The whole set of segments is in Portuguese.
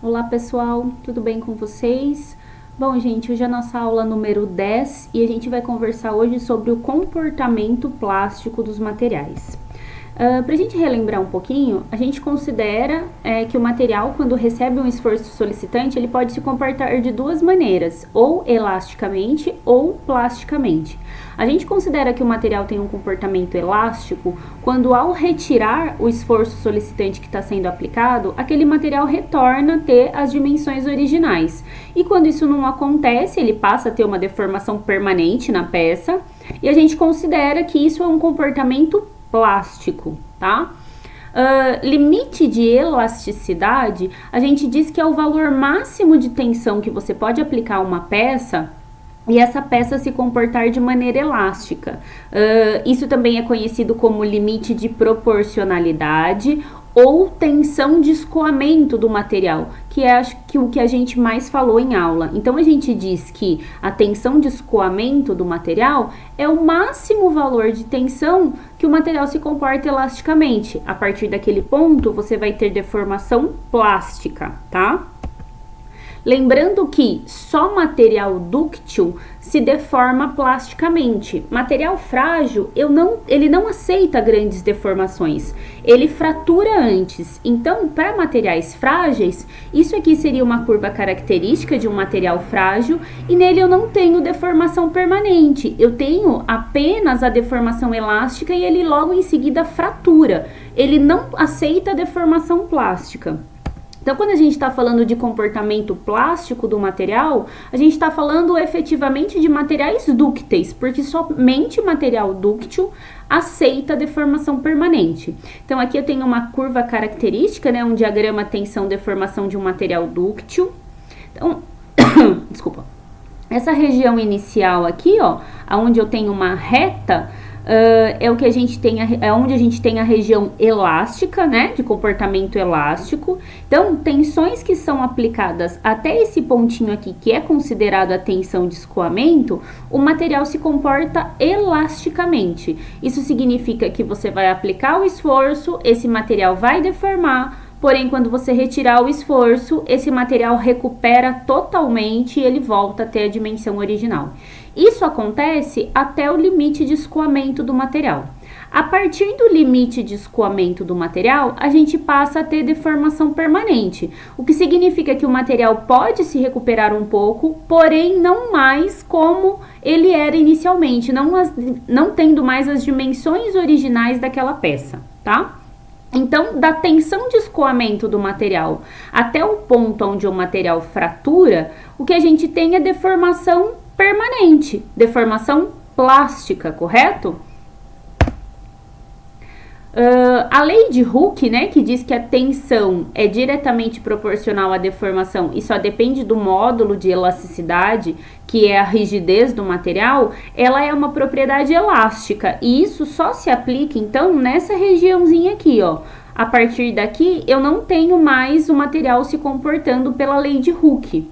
Olá pessoal, tudo bem com vocês? Bom, gente, hoje é a nossa aula número 10 e a gente vai conversar hoje sobre o comportamento plástico dos materiais. Para a gente relembrar um pouquinho, a gente considera que o material, quando recebe um esforço solicitante, ele pode se comportar de duas maneiras, ou elasticamente ou plasticamente. A gente considera que o material tem um comportamento elástico quando, ao retirar o esforço solicitante que está sendo aplicado, aquele material retorna a ter as dimensões originais. E quando isso não acontece, ele passa a ter uma deformação permanente na peça, e a gente considera que isso é um comportamento plástico, tá? Limite de elasticidade, a gente diz que é o valor máximo de tensão que você pode aplicar a uma peça e essa peça se comportar de maneira elástica. Isso também é conhecido como limite de proporcionalidade ou tensão de escoamento do material, que é acho que o que a gente mais falou em aula. Então a gente diz que a tensão de escoamento do material é o máximo valor de tensão que o material se comporta elasticamente. A partir daquele ponto você vai ter deformação plástica, tá? Lembrando que só material dúctil se deforma plasticamente. Material frágil, ele não aceita grandes deformações, ele fratura antes. Então, para materiais frágeis, isso aqui seria uma curva característica de um material frágil e nele eu não tenho deformação permanente, eu tenho apenas a deformação elástica e ele logo em seguida fratura. Ele não aceita deformação plástica. Então, quando a gente está falando de comportamento plástico do material, a gente está falando efetivamente de materiais dúcteis, porque somente material dúctil aceita deformação permanente. Então, aqui eu tenho uma curva característica, né, um diagrama tensão-deformação de um material dúctil. Então, desculpa. Essa região inicial aqui, ó, onde eu tenho uma reta, é o que a gente tem, é onde a gente tem a região elástica, né, de comportamento elástico. Então, tensões que são aplicadas até esse pontinho aqui, que é considerado a tensão de escoamento, o material se comporta elasticamente. Isso significa que você vai aplicar o esforço, esse material vai deformar, porém, quando você retirar o esforço, esse material recupera totalmente e ele volta a ter a dimensão original. Isso acontece até o limite de escoamento do material. A partir do limite de escoamento do material, a gente passa a ter deformação permanente, o que significa que o material pode se recuperar um pouco, porém não mais como ele era inicialmente, não tendo mais as dimensões originais daquela peça, tá? Então, da tensão de escoamento do material até o ponto onde o material fratura, o que a gente tem é deformação permanente, deformação plástica, correto? A lei de Hooke, né, que diz que a tensão é diretamente proporcional à deformação e só depende do módulo de elasticidade, que é a rigidez do material, ela é uma propriedade elástica e isso só se aplica, então, nessa regiãozinha aqui, ó. A partir daqui, eu não tenho mais o material se comportando pela lei de Hooke.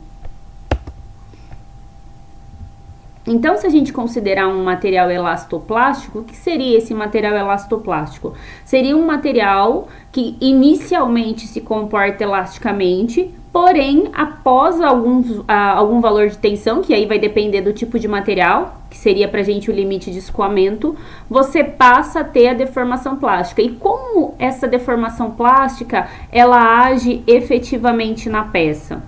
Então, se a gente considerar um material elastoplástico, o que seria esse material elastoplástico? Seria um material que inicialmente se comporta elasticamente, porém, após algum valor de tensão, que aí vai depender do tipo de material, que seria pra gente o limite de escoamento, você passa a ter a deformação plástica. E como essa deformação plástica, ela age efetivamente na peça?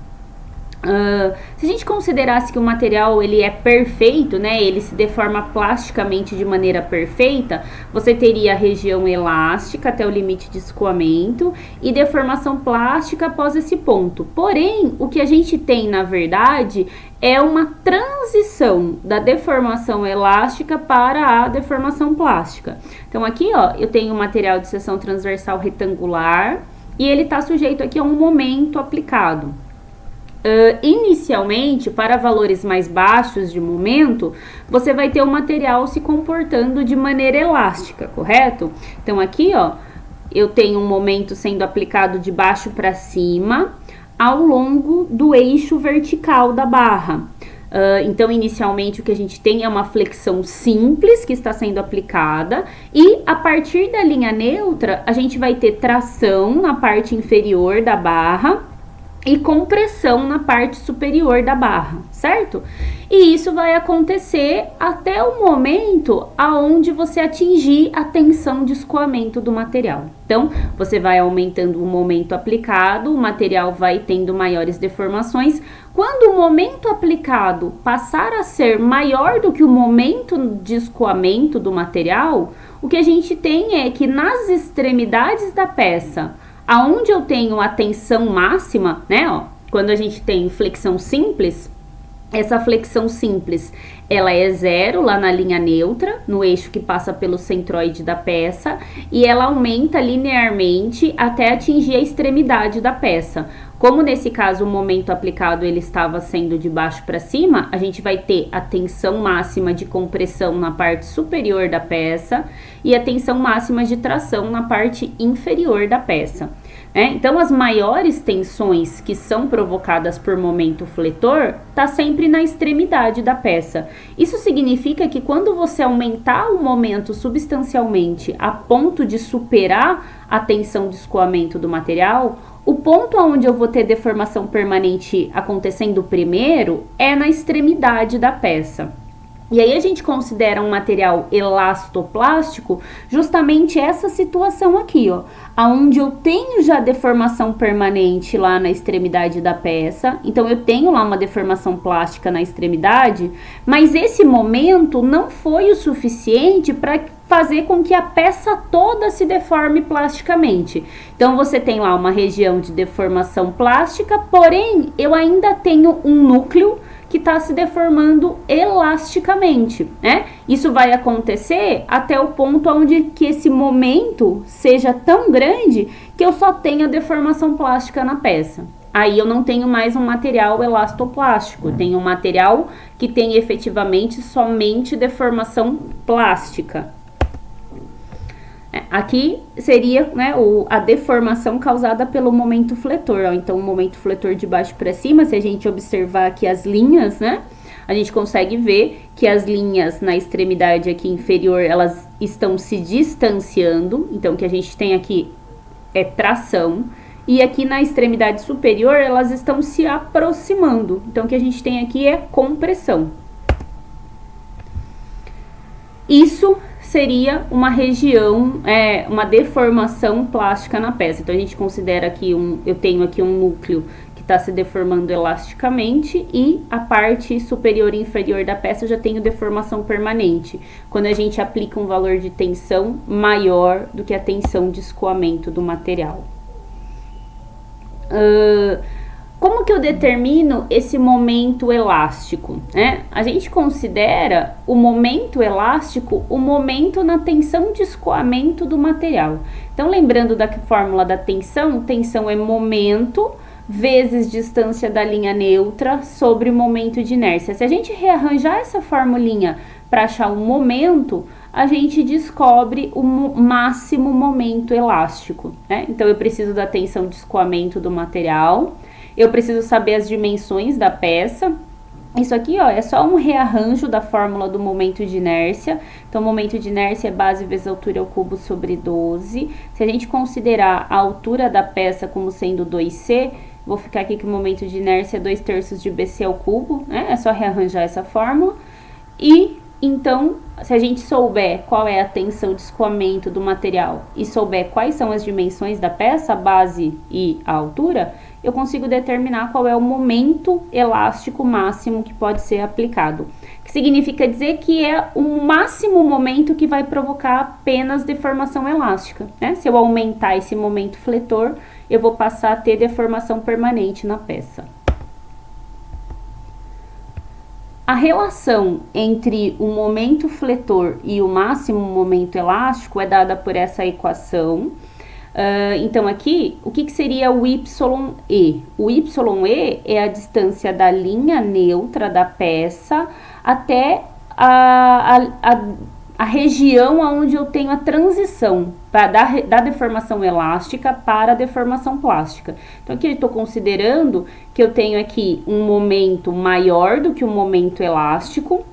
Se a gente considerasse que o material ele é perfeito, né, ele se deforma plasticamente de maneira perfeita, você teria a região elástica até o limite de escoamento e deformação plástica após esse ponto. Porém, o que a gente tem, na verdade, é uma transição da deformação elástica para a deformação plástica. Então, aqui, ó, eu tenho um material de seção transversal retangular e ele está sujeito aqui a um momento aplicado. Inicialmente, para valores mais baixos de momento, você vai ter o material se comportando de maneira elástica, correto? Então, aqui, ó, eu tenho um momento sendo aplicado de baixo para cima ao longo do eixo vertical da barra. Então, inicialmente, o que a gente tem é uma flexão simples que está sendo aplicada e, a partir da linha neutra, a gente vai ter tração na parte inferior da barra e compressão na parte superior da barra, certo? E isso vai acontecer até o momento aonde você atingir a tensão de escoamento do material. Então, você vai aumentando o momento aplicado, o material vai tendo maiores deformações. Quando o momento aplicado passar a ser maior do que o momento de escoamento do material, o que a gente tem é que nas extremidades da peça, aonde eu tenho a tensão máxima, né, ó, quando a gente tem flexão simples, essa flexão simples, ela é zero lá na linha neutra, no eixo que passa pelo centroide da peça, e ela aumenta linearmente até atingir a extremidade da peça. Como nesse caso o momento aplicado ele estava sendo de baixo para cima, a gente vai ter a tensão máxima de compressão na parte superior da peça e a tensão máxima de tração na parte inferior da peça. Então, as maiores tensões que são provocadas por momento fletor tá sempre na extremidade da peça. Isso significa que quando você aumentar o momento substancialmente a ponto de superar a tensão de escoamento do material, o ponto onde eu vou ter deformação permanente acontecendo primeiro é na extremidade da peça. E aí a gente considera um material elastoplástico justamente essa situação aqui, ó, aonde eu tenho já deformação permanente lá na extremidade da peça, então eu tenho lá uma deformação plástica na extremidade, mas esse momento não foi o suficiente para fazer com que a peça toda se deforme plasticamente. Então você tem lá uma região de deformação plástica, porém eu ainda tenho um núcleo que está se deformando elasticamente, né? Isso vai acontecer até o ponto onde que esse momento seja tão grande que eu só tenha deformação plástica na peça. Aí eu não tenho mais um material elastoplástico, eu tenho um material que tem efetivamente somente deformação plástica. Aqui seria, né, a deformação causada pelo momento fletor, ó. Então o momento fletor de baixo para cima, se a gente observar aqui as linhas, né, a gente consegue ver que as linhas na extremidade aqui inferior, elas estão se distanciando, então o que a gente tem aqui é tração, e aqui na extremidade superior, elas estão se aproximando, então o que a gente tem aqui é compressão. Isso seria uma região, uma deformação plástica na peça. Então a gente considera aqui eu tenho aqui um núcleo que está se deformando elasticamente e a parte superior e inferior da peça eu já tenho deformação permanente, quando a gente aplica um valor de tensão maior do que a tensão de escoamento do material. Como que eu determino esse momento elástico, né? A gente considera o momento elástico o momento na tensão de escoamento do material. Então, lembrando da fórmula da tensão, tensão é momento vezes distância da linha neutra sobre o momento de inércia. Se a gente rearranjar essa formulinha para achar um momento, a gente descobre o máximo momento elástico, né? Então, eu preciso da tensão de escoamento do material. Eu preciso saber as dimensões da peça. Isso aqui, ó, é só um rearranjo da fórmula do momento de inércia. Então, o momento de inércia é base vezes altura ao cubo sobre 12. Se a gente considerar a altura da peça como sendo 2C, vou ficar aqui que o momento de inércia é 2/3 de BC ao cubo, né? É só rearranjar essa fórmula. E, então, se a gente souber qual é a tensão de escoamento do material e souber quais são as dimensões da peça, a base e a altura, eu consigo determinar qual é o momento elástico máximo que pode ser aplicado. Que significa dizer que é o máximo momento que vai provocar apenas deformação elástica, né? Se eu aumentar esse momento fletor, eu vou passar a ter deformação permanente na peça. A relação entre o momento fletor e o máximo momento elástico é dada por essa equação. Então aqui, o que seria o YE? O YE é a distância da linha neutra da peça até a região onde eu tenho a transição da deformação elástica para a deformação plástica. Então aqui eu estou considerando que eu tenho aqui um momento maior do que o momento elástico,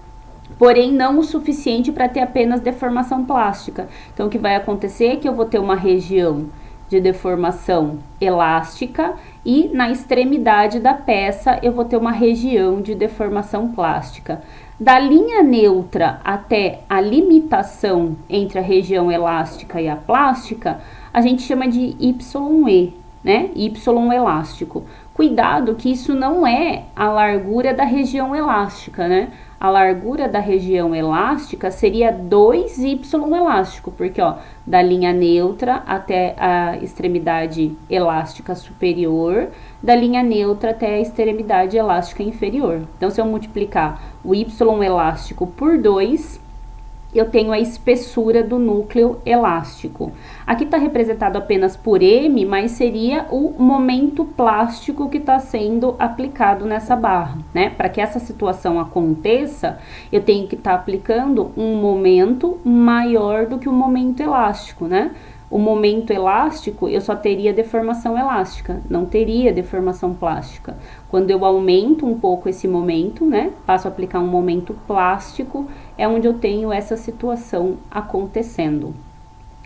porém não o suficiente para ter apenas deformação plástica. Então, o que vai acontecer é que eu vou ter uma região de deformação elástica e na extremidade da peça eu vou ter uma região de deformação plástica. Da linha neutra até a limitação entre a região elástica e a plástica, a gente chama de YE, né? Y elástico. Cuidado que isso não é a largura da região elástica, né? A largura da região elástica seria 2Y elástico, porque ó, da linha neutra até a extremidade elástica superior, da linha neutra até a extremidade elástica inferior. Então, se eu multiplicar o Y elástico por 2, eu tenho a espessura do núcleo elástico. Aqui está representado apenas por M, mas seria o momento plástico que está sendo aplicado nessa barra, né? Para que essa situação aconteça, eu tenho que estar aplicando um momento maior do que o momento elástico, né? O momento elástico, eu só teria deformação elástica, não teria deformação plástica. Quando eu aumento um pouco esse momento, né, passo a aplicar um momento plástico, é onde eu tenho essa situação acontecendo.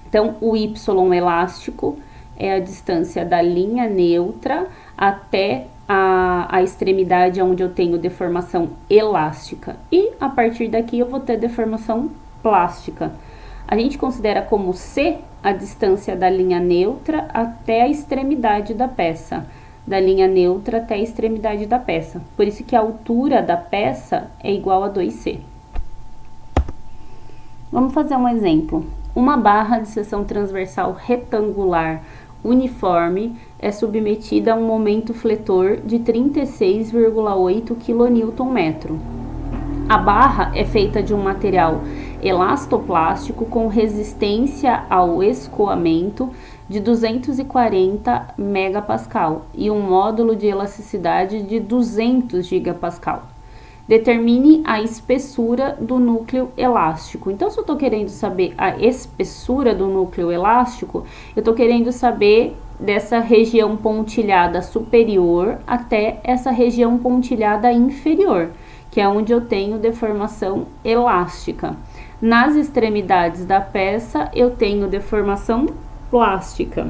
Então, o Y elástico é a distância da linha neutra até a extremidade onde eu tenho deformação elástica. E, a partir daqui, eu vou ter deformação plástica. A gente considera como C a distância da linha neutra até a extremidade da peça. Da linha neutra até a extremidade da peça. Por isso que a altura da peça é igual a 2C. Vamos fazer um exemplo. Uma barra de seção transversal retangular uniforme é submetida a um momento fletor de 36,8 kNm. A barra é feita de um material elastoplástico com resistência ao escoamento de 240 MPa e um módulo de elasticidade de 200 GPa. Determine a espessura do núcleo elástico. Então, se eu estou querendo saber a espessura do núcleo elástico, eu estou querendo saber dessa região pontilhada superior até essa região pontilhada inferior, que é onde eu tenho deformação elástica. Nas extremidades da peça, eu tenho deformação plástica.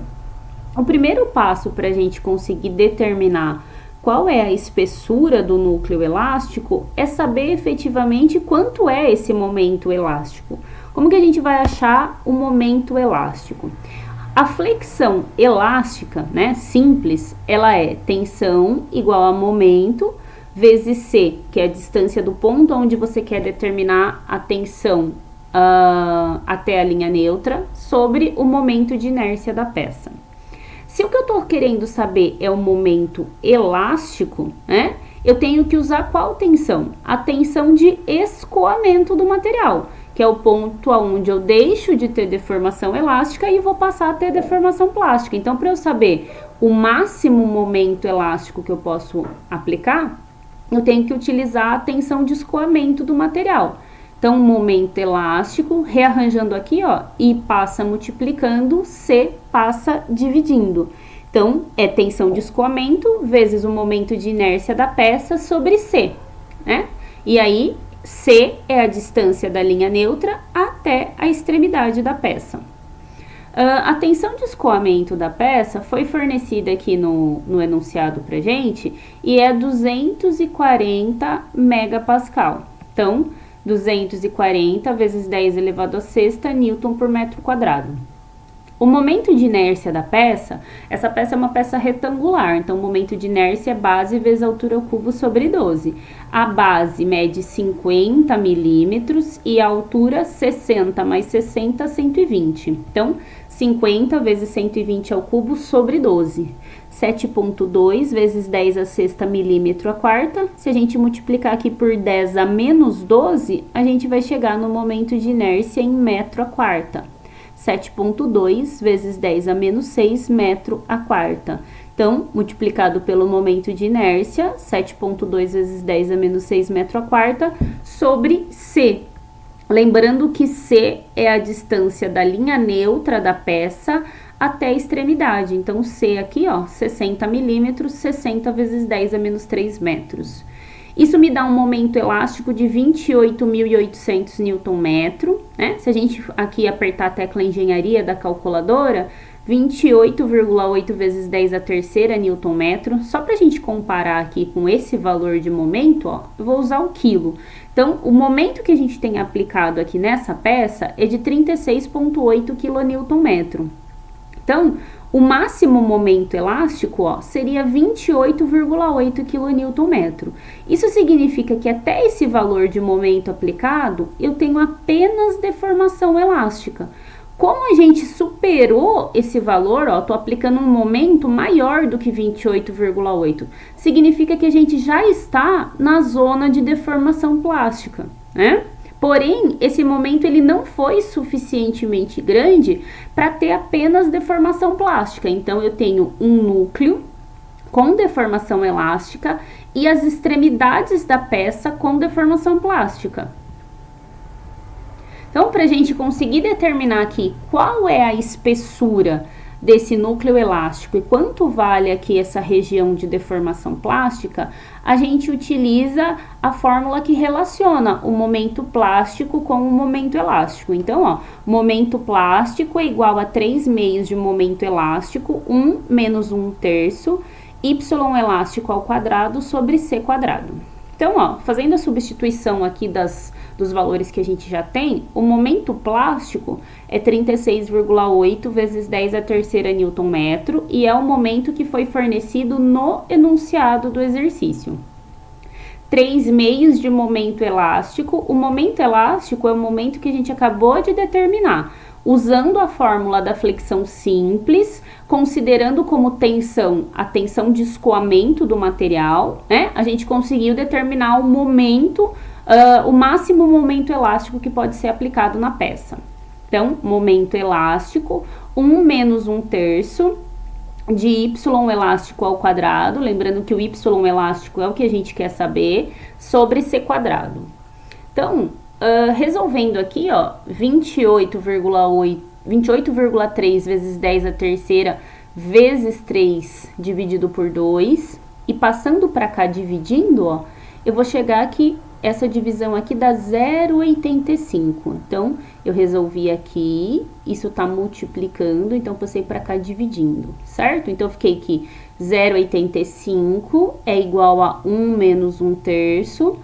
O primeiro passo para a gente conseguir determinar qual é a espessura do núcleo elástico é saber efetivamente quanto é esse momento elástico. Como que a gente vai achar o momento elástico? A flexão elástica, né, simples, ela é tensão igual a momento vezes C, que é a distância do ponto onde você quer determinar a tensão até a linha neutra, sobre o momento de inércia da peça. Se o que eu estou querendo saber é o momento elástico, né, eu tenho que usar qual tensão? A tensão de escoamento do material, que é o ponto onde eu deixo de ter deformação elástica e vou passar a ter deformação plástica. Então, para eu saber o máximo momento elástico que eu posso aplicar, eu tenho que utilizar a tensão de escoamento do material. Então, momento elástico, rearranjando aqui, ó, I passa multiplicando, C passa dividindo. Então, é tensão de escoamento vezes o momento de inércia da peça sobre C, né? E aí, C é a distância da linha neutra até a extremidade da peça. A tensão de escoamento da peça foi fornecida aqui no enunciado pra gente e é 240 MPa. Então, 240 vezes 10 elevado a sexta newton por metro quadrado. O momento de inércia da peça, essa peça é uma peça retangular, então o momento de inércia é base vezes altura ao cubo sobre 12. A base mede 50 milímetros e a altura 60 mais 60, 120. Então, 50 vezes 120 ao cubo sobre 12. 7,2 vezes 10 a sexta milímetro a quarta. Se a gente multiplicar aqui por 10 a menos 12, a gente vai chegar no momento de inércia em metro a quarta. 7,2 vezes 10 a menos 6 metro a quarta. Então, multiplicado pelo momento de inércia, 7,2 vezes 10 a menos 6 metro a quarta, sobre C. Lembrando que C é a distância da linha neutra da peça até a extremidade. Então, C aqui, ó, 60 milímetros, 60 vezes 10 a menos 3 metros. Isso me dá um momento elástico de 28.800 Nm, né? Se a gente aqui apertar a tecla engenharia da calculadora, 28,8 vezes 10 a terceira Newton-metro. Só para a gente comparar aqui com esse valor de momento, ó, eu vou usar o quilo. Então, o momento que a gente tem aplicado aqui nessa peça é de 36,8 kNm. Então, o máximo momento elástico, ó, seria 28,8 kNm. Isso significa que até esse valor de momento aplicado, eu tenho apenas deformação elástica. Como a gente superou esse valor, ó, tô aplicando um momento maior do que 28,8, significa que a gente já está na zona de deformação plástica, né? Porém, esse momento ele não foi suficientemente grande para ter apenas deformação plástica. Então, eu tenho um núcleo com deformação elástica e as extremidades da peça com deformação plástica. Então, para a gente conseguir determinar aqui qual é a espessura desse núcleo elástico e quanto vale aqui essa região de deformação plástica, a gente utiliza a fórmula que relaciona o momento plástico com o momento elástico. Então, ó, momento plástico é igual a 3/2 de momento elástico, 1 menos 1/3, y elástico ao quadrado sobre c quadrado. Então, ó, fazendo a substituição aqui dos valores que a gente já tem, o momento plástico é 36,8 vezes 10 a terceira Newton-metro e é o momento que foi fornecido no enunciado do exercício. 3/2 de momento elástico. O momento elástico é o momento que a gente acabou de determinar. Usando a fórmula da flexão simples, considerando como tensão a tensão de escoamento do material, né? A gente conseguiu determinar o momento, o máximo momento elástico que pode ser aplicado na peça. Então, momento elástico, 1 menos 1/3 de y elástico ao quadrado, lembrando que o y elástico é o que a gente quer saber, sobre c quadrado. Então, resolvendo aqui, ó, 28,3 vezes 10 a terceira vezes 3 dividido por 2, e passando para cá dividindo, ó, eu vou chegar aqui, essa divisão aqui dá 0,85. Então, eu resolvi aqui, isso tá multiplicando, então passei para cá dividindo, certo? Então, eu fiquei aqui, 0,85 é igual a 1 menos 1/3,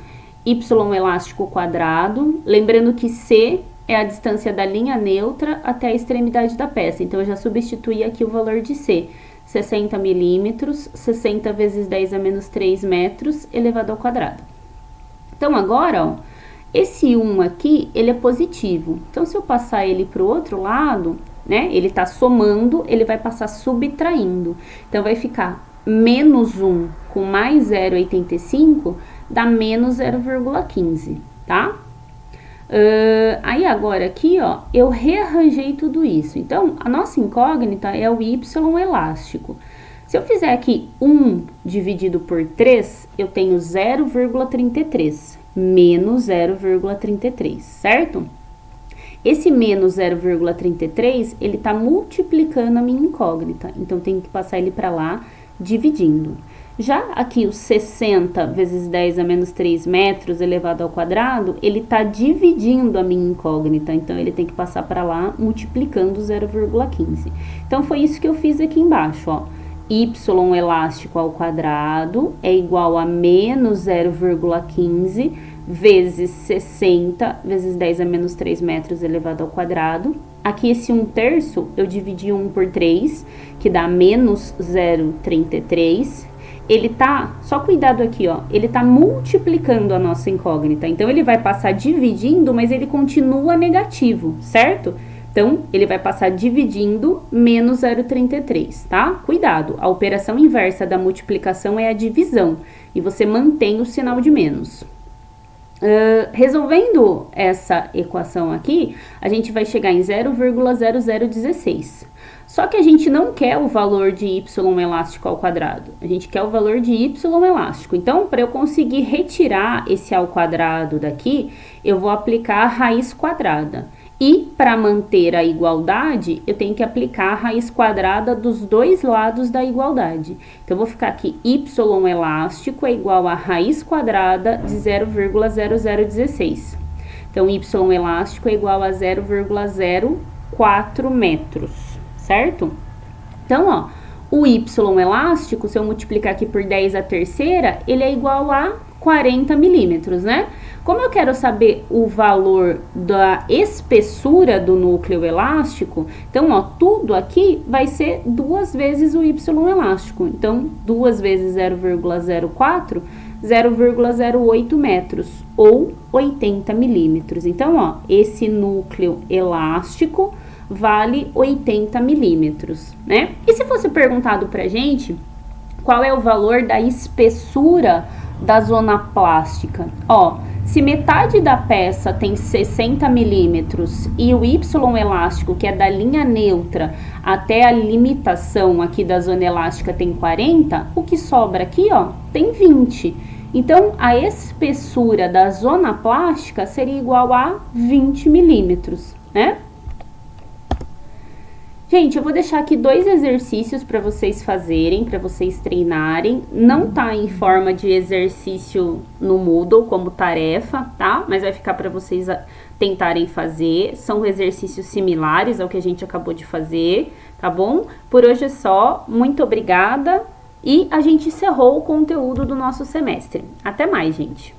y elástico quadrado, lembrando que c é a distância da linha neutra até a extremidade da peça, então eu já substituí aqui o valor de c, 60 milímetros, 60 vezes 10 a menos 3 metros, elevado ao quadrado. Então, agora, ó, esse 1 aqui, ele é positivo, então se eu passar ele para o outro lado, né, ele tá somando, ele vai passar subtraindo, então vai ficar menos 1 com mais 0,85, dá menos 0,15, tá? Aí agora aqui, ó, eu rearranjei tudo isso. Então, a nossa incógnita é o y elástico. Se eu fizer aqui 1 dividido por 3, eu tenho 0,33, menos 0,33, certo? Esse menos 0,33, ele tá multiplicando a minha incógnita, então tem que passar ele para lá, dividindo. Já aqui os 60 vezes 10 a menos 3 metros elevado ao quadrado, ele está dividindo a minha incógnita, então ele tem que passar para lá multiplicando 0,15. Então foi isso que eu fiz aqui embaixo, ó. Y elástico ao quadrado é igual a menos 0,15 vezes 60 vezes 10 a menos 3 metros elevado ao quadrado. Aqui esse 1/3 eu dividi 1 por 3, que dá menos 0,33. Ele tá, só cuidado aqui, ó, ele tá multiplicando a nossa incógnita, então ele vai passar dividindo, mas ele continua negativo, certo? Então, ele vai passar dividindo menos 0,33, tá? Cuidado, a operação inversa da multiplicação é a divisão, e você mantém o sinal de menos. Resolvendo essa equação aqui, a gente vai chegar em 0,0016. Só que a gente não quer o valor de y elástico ao quadrado, a gente quer o valor de y elástico. Então, para eu conseguir retirar esse ao quadrado daqui, eu vou aplicar a raiz quadrada. E, para manter a igualdade, eu tenho que aplicar a raiz quadrada dos dois lados da igualdade. Então, eu vou ficar aqui, y elástico é igual a raiz quadrada de 0,0016. Então, y elástico é igual a 0,04 metros, certo? Então, ó, o Y elástico, se eu multiplicar aqui por 10 a terceira, ele é igual a 40 milímetros, né? Como eu quero saber o valor da espessura do núcleo elástico, então, ó, tudo aqui vai ser 2 vezes o Y elástico. Então, 2 vezes 0,04, 0,08 metros, ou 80 milímetros. Então, ó, esse núcleo elástico vale 80 milímetros, né? E se fosse perguntado pra gente qual é o valor da espessura da zona plástica? Ó, se metade da peça tem 60 milímetros e o Y elástico, que é da linha neutra até a limitação aqui da zona elástica, tem 40, o que sobra aqui, ó, tem 20. Então, a espessura da zona plástica seria igual a 20 milímetros, né? Gente, eu vou deixar aqui 2 exercícios para vocês fazerem, para vocês treinarem. Não tá em forma de exercício no Moodle como tarefa, tá? Mas vai ficar para vocês tentarem fazer. São exercícios similares ao que a gente acabou de fazer, tá bom? Por hoje é só. Muito obrigada. E a gente encerrou o conteúdo do nosso semestre. Até mais, gente!